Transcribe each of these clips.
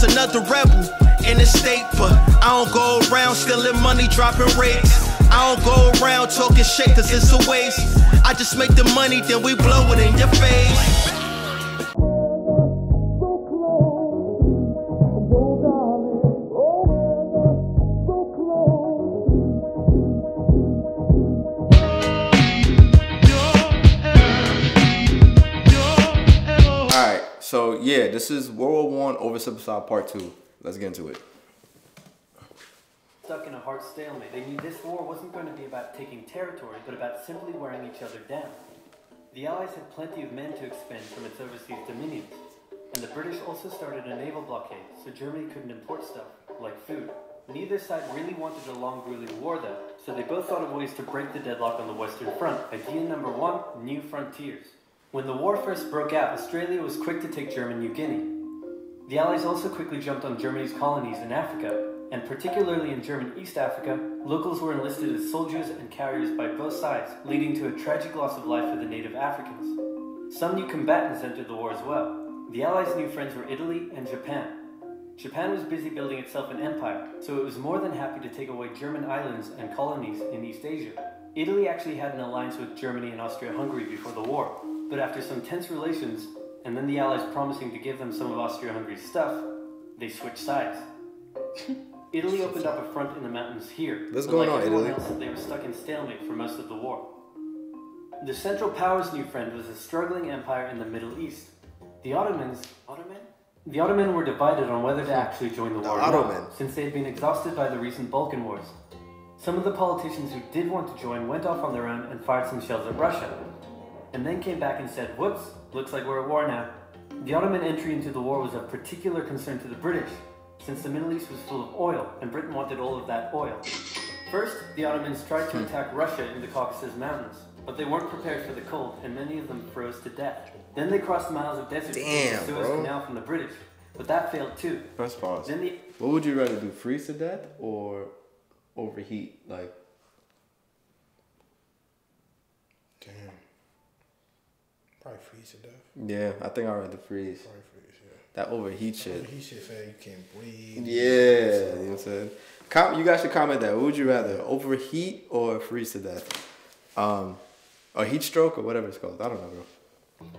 just another rebel in the state, but I don't go around stealing money, dropping rates. I don't go around talking shit cause it's a waste. I just make the money, then we blow it in your face. Alright, so yeah, this is World War I Oversimplified Part 2. Let's get into it. Stuck in a hard stalemate. They knew this war wasn't going to be about taking territory, but about simply wearing each other down. The Allies had plenty of men to expend from its overseas dominions, and the British also started a naval blockade, so Germany couldn't import stuff, like food. Neither side really wanted a long grueling war though, so they both thought of ways to break the deadlock on the Western Front. Idea number one, new frontiers. When the war first broke out, Australia was quick to take German New Guinea. The Allies also quickly jumped on Germany's colonies in Africa, and particularly in German East Africa, locals were enlisted as soldiers and carriers by both sides, leading to a tragic loss of life for the native Africans. Some new combatants entered the war as well. The Allies' new friends were Italy and Japan. Japan was busy building itself an empire, so it was more than happy to take away German islands and colonies in East Asia. Italy actually had an alliance with Germany and Austria-Hungary before the war, but after some tense relations, and then the Allies promising to give them some of Austria-Hungary's stuff, they switched sides. Italy opened up a front in the mountains here, What's but going like on, everyone Italy? else, they were stuck in stalemate for most of the war. The Central Powers' new friend was a struggling empire in the Middle East. The Ottomans were divided on whether to actually join the war or not, since they had been exhausted by the recent Balkan Wars. Some of the politicians who did want to join went off on their own and fired some shells at Russia, and then came back and said, "Whoops, looks like we're at war now." The Ottoman entry into the war was of particular concern to the British, since the Middle East was full of oil, and Britain wanted all of that oil. First, the Ottomans tried to attack Russia in the Caucasus Mountains, but they weren't prepared for the cold, and many of them froze to death. Then they crossed miles of desert to the Suez Canal from the British, but that failed too. Press pause. What would you rather do, freeze to death or overheat? Like, damn. Probably freeze to death. yeah, I think I'd rather freeze. Probably freeze, yeah. That overheat shit. Overheat shit, fam, you can't breathe. Yeah, you know what I'm saying? You guys should comment that. What would you rather, overheat or freeze to death? Or heat stroke or whatever it's called. I don't know, bro.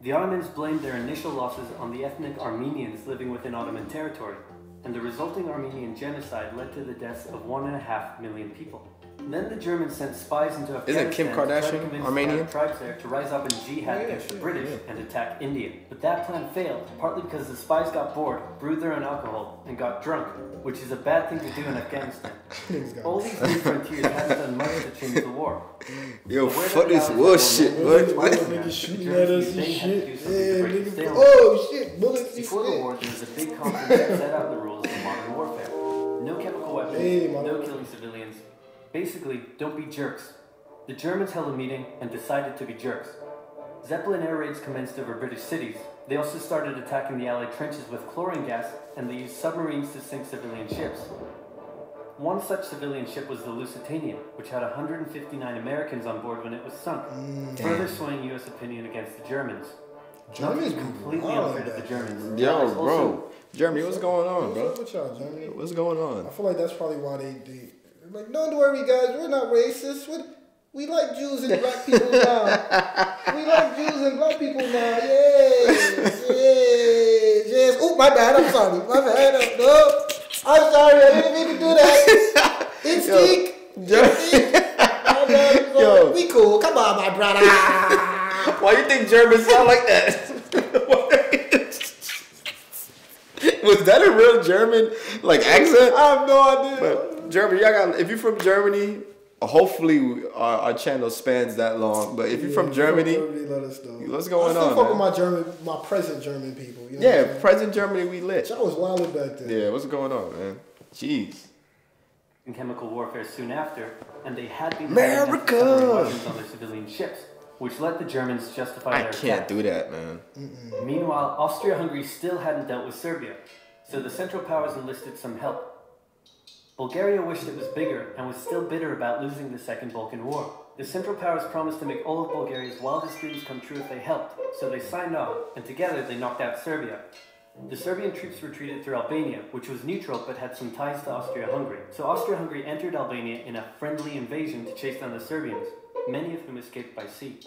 The Ottomans blamed their initial losses on the ethnic Armenians living within Ottoman territory, and the resulting Armenian genocide led to the deaths of 1.5 million people. Then the Germans sent spies into Afghanistan Isn't Kim to try to Kardashian convince Armenian? Arab tribes there to rise up in jihad against the British and attack India. But that plan failed, partly because the spies got bored, brewed their own alcohol, and got drunk, which is a bad thing to do in Afghanistan. All these new frontiers hadn't done much to change the war. Yo, fuck this bullshit, Why the niggas shooting at us and shit? Yeah, niggas. Oh shit, bullets. Before the war, there was a big conference that set out the rules of modern warfare. No chemical weapons, no killing civilians. Basically, don't be jerks. The Germans held a meeting and decided to be jerks. Zeppelin air raids commenced over British cities. They also started attacking the Allied trenches with chlorine gas, and they used submarines to sink civilian ships. One such civilian ship was the Lusitania, which had 159 Americans on board when it was sunk, further swaying U.S. opinion against the Germans. Germany's completely unfair to the Germans. Yo, bro. Germany, what's going on, bro? What's up with y'all, Germany? What's going on? I feel like that's probably why they like, don't worry, guys. We're not racist. We like Jews and black people now. We like Jews and black people now. Yes. Yes. Oh, my bad. I'm sorry. My bad. No. I'm sorry. I didn't mean to do that. Instinct. My bad. I'm sorry. We cool. Come on, my brother. Why you think Germans sound like that? Was that a real German accent? I have no idea. But Germany, if you're from Germany, hopefully our channel spans that long. But if you're from Germany, let us know. What's going on? I still fuck with my present German people. You know present Germany, we lit. Y'all was wilding back then. Yeah, what's going on, man? Jeez. In chemical warfare soon after, and they had been America on their civilian ships, which let the Germans justify their attack. I can't do that, man. Meanwhile, Austria-Hungary still hadn't dealt with Serbia, so the Central Powers enlisted some help. Bulgaria wished it was bigger and was still bitter about losing the Second Balkan War. The Central Powers promised to make all of Bulgaria's wildest dreams come true if they helped, so they signed on, and together they knocked out Serbia. The Serbian troops retreated through Albania, which was neutral but had some ties to Austria-Hungary. So Austria-Hungary entered Albania in a friendly invasion to chase down the Serbians, many of whom escaped by sea.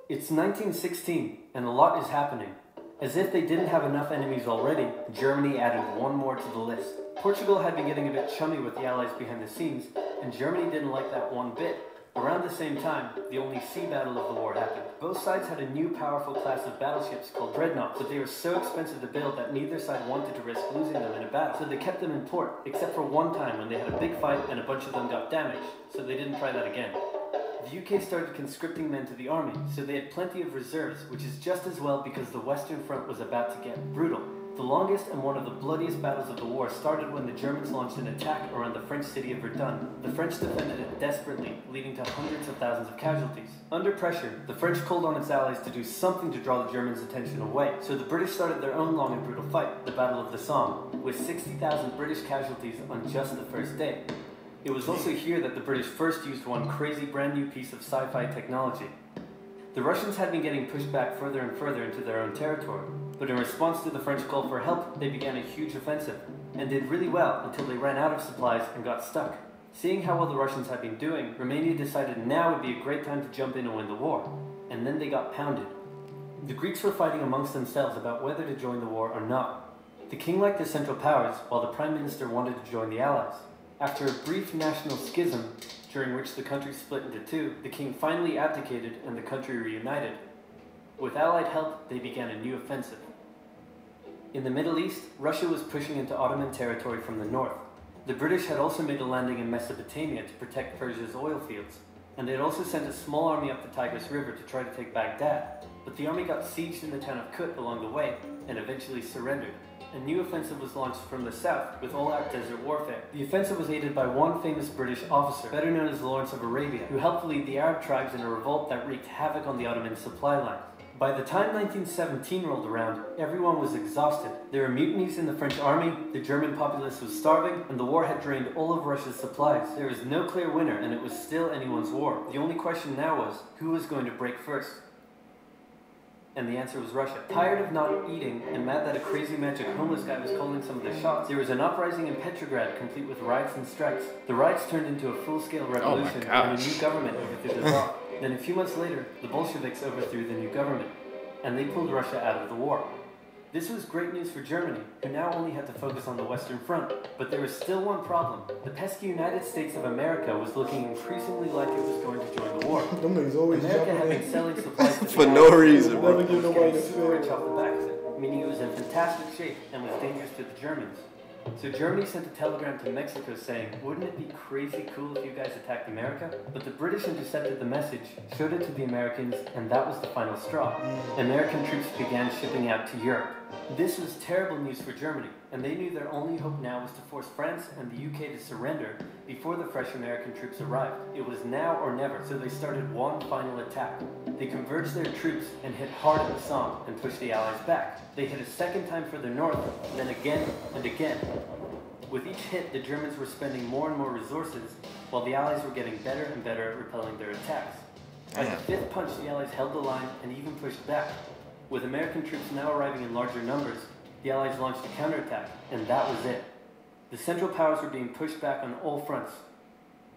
It's 1916, and a lot is happening. As if they didn't have enough enemies already, Germany added one more to the list. Portugal had been getting a bit chummy with the Allies behind the scenes, and Germany didn't like that one bit. Around the same time, the only sea battle of the war happened. Both sides had a new powerful class of battleships called dreadnoughts, but they were so expensive to build that neither side wanted to risk losing them in a battle, so they kept them in port, except for one time when they had a big fight and a bunch of them got damaged, so they didn't try that again. The UK started conscripting men to the army, so they had plenty of reserves, which is just as well because the Western Front was about to get brutal. The longest and one of the bloodiest battles of the war started when the Germans launched an attack around the French city of Verdun. The French defended it desperately, leading to hundreds of thousands of casualties. Under pressure, the French called on its allies to do something to draw the Germans' attention away, so the British started their own long and brutal fight, the Battle of the Somme, with 60,000 British casualties on just the first day. It was also here that the British first used one crazy brand new piece of sci-fi technology. The Russians had been getting pushed back further and further into their own territory, but in response to the French call for help, they began a huge offensive, and did really well until they ran out of supplies and got stuck. Seeing how well the Russians had been doing, Romania decided now would be a great time to jump in and win the war, and then they got pounded. The Greeks were fighting amongst themselves about whether to join the war or not. The king liked the Central Powers, while the Prime Minister wanted to join the Allies. After a brief national schism, during which the country split into two, the king finally abdicated and the country reunited. With Allied help, they began a new offensive. In the Middle East, Russia was pushing into Ottoman territory from the north. The British had also made a landing in Mesopotamia to protect Persia's oil fields, and they had also sent a small army up the Tigris River to try to take Baghdad, but the army got sieged in the town of Kut along the way, and eventually surrendered. A new offensive was launched from the south with all-out desert warfare. The offensive was aided by one famous British officer, better known as Lawrence of Arabia, who helped lead the Arab tribes in a revolt that wreaked havoc on the Ottoman supply lines. By the time 1917 rolled around, everyone was exhausted. There were mutinies in the French army, the German populace was starving, and the war had drained all of Russia's supplies. There was no clear winner, and it was still anyone's war. The only question now was, who was going to break first? And the answer was Russia. Tired of not eating and mad that a crazy magic homeless guy was calling some of the shots, there was an uprising in Petrograd complete with riots and strikes. The riots turned into a full-scale revolution and a new government overthrew the Tsar. Then a few months later, the Bolsheviks overthrew the new government, and they pulled Russia out of the war. This was great news for Germany, who now only had to focus on the Western Front. But there was still one problem. The pesky United States of America was looking increasingly like it was going to join the war. America had been selling supplies to for no reason, bro. It was getting super rich off the back of it, meaning it was in fantastic shape and was dangerous to the Germans. So Germany sent a telegram to Mexico saying, wouldn't it be crazy cool if you guys attacked America? But the British intercepted the message, showed it to the Americans, and that was the final straw. American troops began shipping out to Europe. This was terrible news for Germany, and they knew their only hope now was to force France and the UK to surrender before the fresh American troops arrived. It was now or never, so they started one final attack. They converged their troops and hit hard at the Somme and pushed the Allies back. They hit a second time further north, then again and again. With each hit, the Germans were spending more and more resources, while the Allies were getting better and better at repelling their attacks. At the fifth punch, the Allies held the line and even pushed back. With American troops now arriving in larger numbers, the Allies launched a counterattack, and that was it. The Central Powers were being pushed back on all fronts.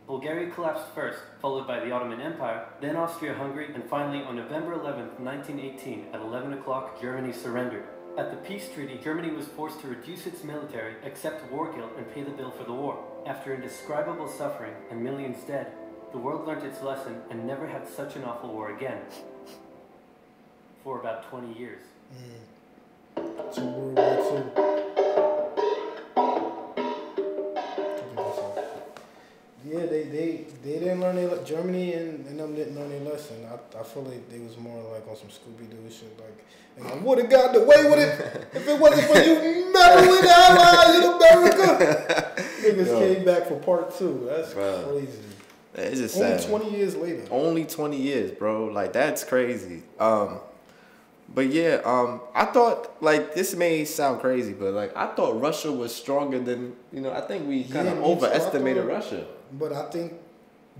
Bulgaria collapsed first, followed by the Ottoman Empire, then Austria-Hungary, and finally on November 11, 1918, at 11 o'clock, Germany surrendered. At the peace treaty, Germany was forced to reduce its military, accept war guilt, and pay the bill for the war. After indescribable suffering and millions dead, the world learnt its lesson and never had such an awful war again. For about 20 years. So World War II. Yeah, they didn't learn their Germany and them didn't learn their lesson. I feel like they was more like on some Scooby-Doo shit. Like, and I would have gotten away with it if it wasn't for you meddling allies in America. Niggas came back for part 2. That's crazy. It's just only sad. 20 years later. Only 20 years, bro. Like, that's crazy. But yeah, I thought, like, this may sound crazy, but like, I thought Russia was stronger than, I think we kind of overestimated Russia. But I think,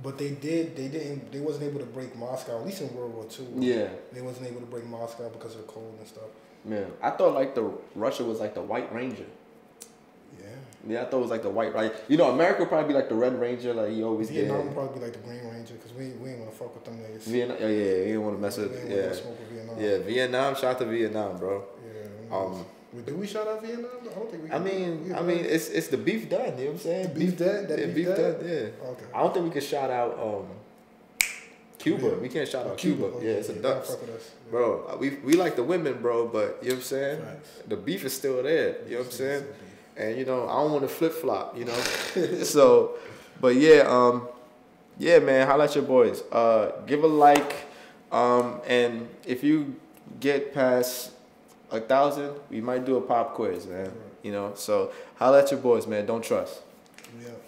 they wasn't able to break Moscow, at least in World War II. Yeah. They wasn't able to break Moscow because of cold and stuff. Man, I thought like the Russia was like the White Ranger. Yeah. Yeah, I thought it was like the White, like, you know, America would probably be like the Red Ranger, like he always did. Vietnam would probably be like the Green Ranger because we ain't want to fuck with them niggas. Vietnam, yeah, you didn't want to mess with, We ain't yeah, want to smoke with Vietnam. yeah, Vietnam. Shout out to Vietnam, bro. Yeah. Do we shout out Vietnam? I don't think we. I mean, it's the beef done. You know what I'm saying? The beef done. That yeah, beef beef done. done. Yeah. Okay. I don't think we can shout out Cuba. Yeah. We can't shout out Cuba. Oh, Yeah, it's a duck. fuck with us. Yeah. Bro, we like the women, bro, but you know what I'm saying? Facts. The beef is still there. You know what I'm saying? Still beef. And you know, I don't want to flip flop. You know, so, but yeah, yeah, man, holla at your boys. Give a like, and if you get past 1,000, we might do a pop quiz, man. Right. You know, so holla at your boys, man. Don't trust. Yeah.